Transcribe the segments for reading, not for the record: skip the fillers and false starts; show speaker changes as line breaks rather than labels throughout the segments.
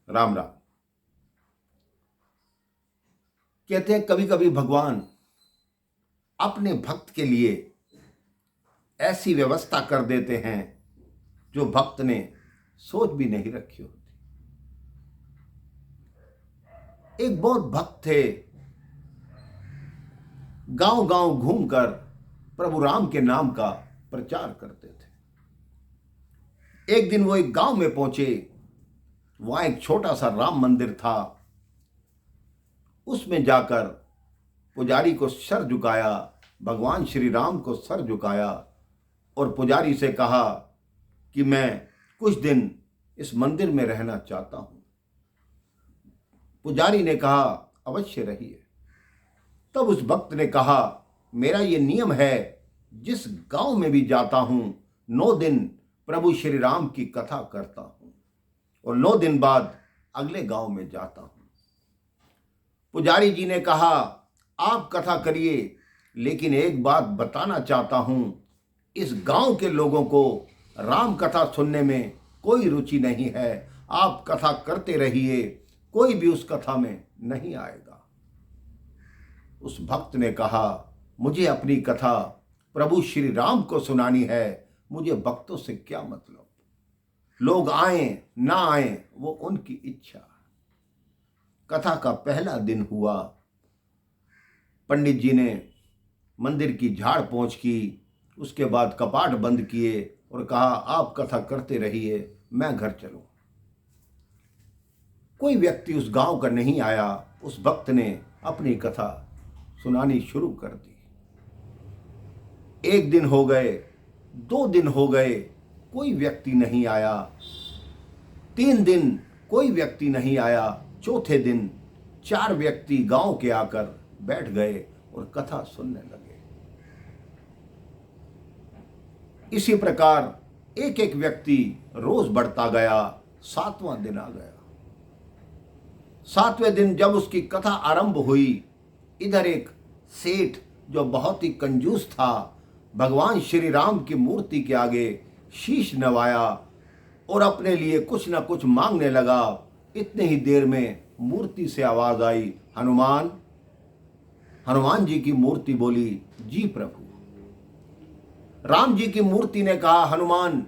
राम राम। कहते हैं कभी कभी भगवान अपने भक्त के लिए ऐसी व्यवस्था कर देते हैं जो भक्त ने सोच भी नहीं रखी होती। एक बहुत भक्त थे, गांव गांव घूमकर प्रभु राम के नाम का प्रचार करते थे। एक दिन वो एक गांव में पहुंचे। वहां एक छोटा सा राम मंदिर था। उसमें जाकर पुजारी को सर झुकाया, भगवान श्री राम को सर झुकाया और पुजारी से कहा कि मैं कुछ दिन इस मंदिर में रहना चाहता हूं। पुजारी ने कहा अवश्य रहिए। तब उस भक्त ने कहा मेरा ये नियम है, जिस गांव में भी जाता हूं 9 दिन प्रभु श्री राम की कथा करता हूं और 9 दिन बाद अगले गांव में जाता हूं। पुजारी जी ने कहा आप कथा करिए, लेकिन एक बात बताना चाहता हूं, इस गांव के लोगों को राम कथा सुनने में कोई रुचि नहीं है। आप कथा करते रहिए, कोई भी उस कथा में नहीं आएगा। उस भक्त ने कहा मुझे अपनी कथा प्रभु श्री राम को सुनानी है, मुझे भक्तों से क्या मतलब। लोग आए ना आए वो उनकी इच्छा। कथा का पहला दिन हुआ। पंडित जी ने मंदिर की झाड़ पोंछ की, उसके बाद कपाट बंद किए और कहा आप कथा करते रहिए, मैं घर चलूं। कोई व्यक्ति उस गांव का नहीं आया। उस भक्त ने अपनी कथा सुनानी शुरू कर दी। 1 दिन हो गए, 2 दिन हो गए, कोई व्यक्ति नहीं आया। 3 दिन कोई व्यक्ति नहीं आया। चौथे दिन 4 व्यक्ति गांव के आकर बैठ गए और कथा सुनने लगे। इसी प्रकार एक एक व्यक्ति रोज बढ़ता गया। 7वां दिन आ गया। 7वें दिन जब उसकी कथा आरंभ हुई, इधर एक सेठ जो बहुत ही कंजूस था, भगवान श्री राम की मूर्ति के आगे शीश नवाया और अपने लिए कुछ ना कुछ मांगने लगा। इतने ही देर में मूर्ति से आवाज आई हनुमान। हनुमान जी की मूर्ति बोली जी प्रभु। राम जी की मूर्ति ने कहा हनुमान,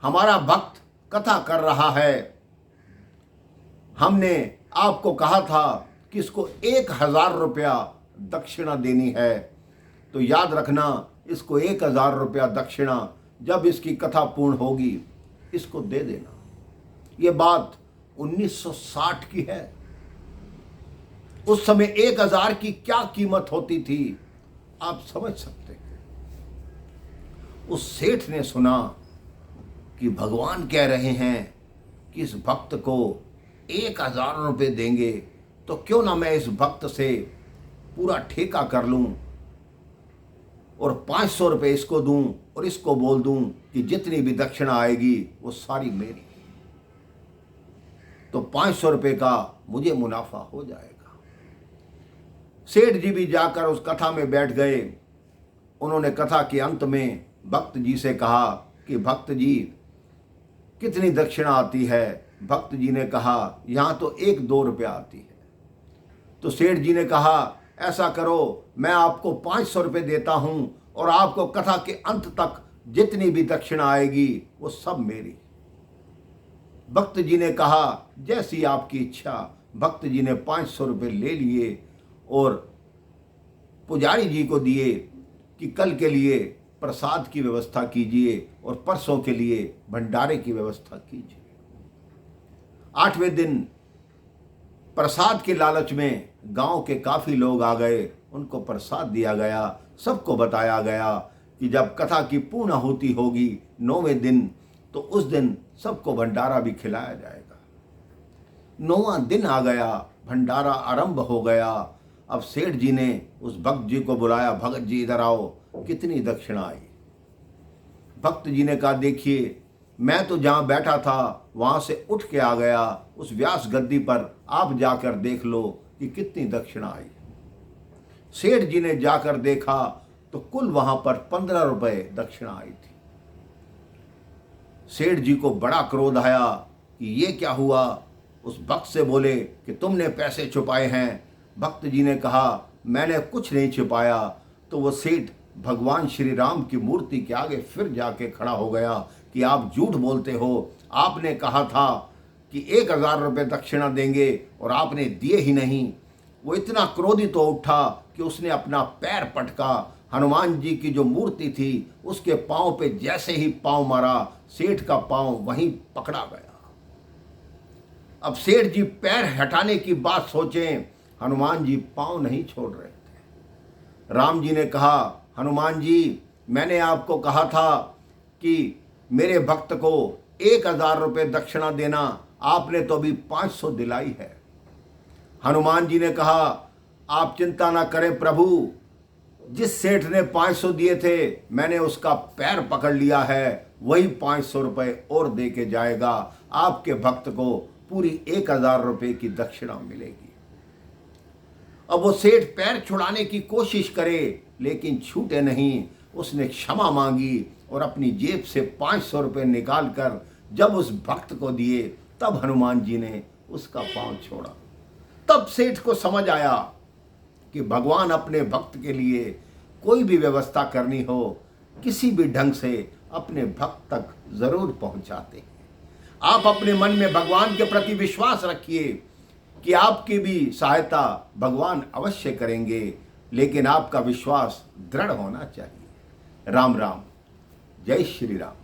हमारा भक्त कथा कर रहा है। हमने आपको कहा था कि इसको 1000 रुपया दक्षिणा देनी है, तो याद रखना इसको 1000 रुपया दक्षिणा जब इसकी कथा पूर्ण होगी इसको दे देना। ये बात 1960 की है। उस समय 1000 की क्या कीमत होती थी आप समझ सकते हैं। उस सेठ ने सुना कि भगवान कह रहे हैं कि इस भक्त को 1000 रुपये देंगे, तो क्यों ना मैं इस भक्त से पूरा ठेका कर लूं और 500 रुपये इसको दूं और इसको बोल दूं कि जितनी भी दक्षिणा आएगी वो सारी मेरी, तो 500 रुपये का मुझे मुनाफा हो जाएगा। सेठ जी भी जाकर उस कथा में बैठ गए। उन्होंने कथा के अंत में भक्त जी से कहा कि भक्त जी कितनी दक्षिणा आती है। भक्त जी ने कहा यहाँ तो 1-2 रुपया आती है। तो सेठ जी ने कहा ऐसा करो, मैं आपको 500 रुपये देता हूं और आपको कथा के अंत तक जितनी भी दक्षिणा आएगी वो सब मेरी। भक्त जी ने कहा जैसी आपकी इच्छा। भक्त जी ने 500 रुपये ले लिए और पुजारी जी को दिए कि कल के लिए प्रसाद की व्यवस्था कीजिए और परसों के लिए भंडारे की व्यवस्था कीजिए। 8वें दिन प्रसाद के लालच में गांव के काफी लोग आ गए। उनको प्रसाद दिया गया। सबको बताया गया कि जब कथा की पूर्ण आहुति होगी 9वें दिन, तो उस दिन सबको भंडारा भी खिलाया जाएगा। 9वां दिन आ गया, भंडारा आरंभ हो गया। अब सेठ जी ने उस भक्त जी को बुलाया, भगत जी इधर आओ, कितनी दक्षिणा आई। भक्त जी ने कहा देखिए, मैं तो जहां बैठा था वहां से उठ के आ गया, उस व्यास गद्दी पर आप जाकर देख लो कि कितनी दक्षिणा आई। सेठ जी ने जाकर देखा तो कुल वहां पर 15 रुपए दक्षिणा आई थी। सेठ जी को बड़ा क्रोध आया कि ये क्या हुआ, उस भक्त से बोले कि तुमने पैसे छुपाए हैं। भक्त जी ने कहा मैंने कुछ नहीं छुपाया। तो वो सेठ भगवान श्री राम की मूर्ति के आगे फिर जाके खड़ा हो गया कि आप झूठ बोलते हो, आपने कहा था कि 1000 रुपये दक्षिणा देंगे और आपने दिए ही नहीं। वो इतना क्रोधित हो उठा कि उसने अपना पैर पटका। हनुमान जी की जो मूर्ति थी उसके पांव पे जैसे ही पांव मारा, सेठ का पांव वहीं पकड़ा गया। अब सेठ जी पैर हटाने की बात सोचें, हनुमान जी पांव नहीं छोड़ रहे थे। राम जी ने कहा हनुमान जी, मैंने आपको कहा था कि मेरे भक्त को 1000 रुपये दक्षिणा देना, आपने तो अभी 500 दिलाई है। हनुमान जी ने कहा आप चिंता ना करें प्रभु, जिस सेठ ने 500 दिए थे मैंने उसका पैर पकड़ लिया है, वही 500 रुपये और दे के जाएगा। आपके भक्त को पूरी 1000 रुपये की दक्षिणा मिलेगी। अब वो सेठ पैर छुड़ाने की कोशिश करे लेकिन छूटे नहीं। उसने क्षमा मांगी और अपनी जेब से 500 रुपये निकाल कर जब उस भक्त को दिए, तब हनुमान जी ने उसका पांव छोड़ा। तब सेठ को समझ आया कि भगवान अपने भक्त के लिए कोई भी व्यवस्था करनी हो, किसी भी ढंग से अपने भक्त तक जरूर पहुंचाते हैं। आप अपने मन में भगवान के प्रति विश्वास रखिए कि आपकी भी सहायता भगवान अवश्य करेंगे, लेकिन आपका विश्वास दृढ़ होना चाहिए। राम राम, जय श्री राम।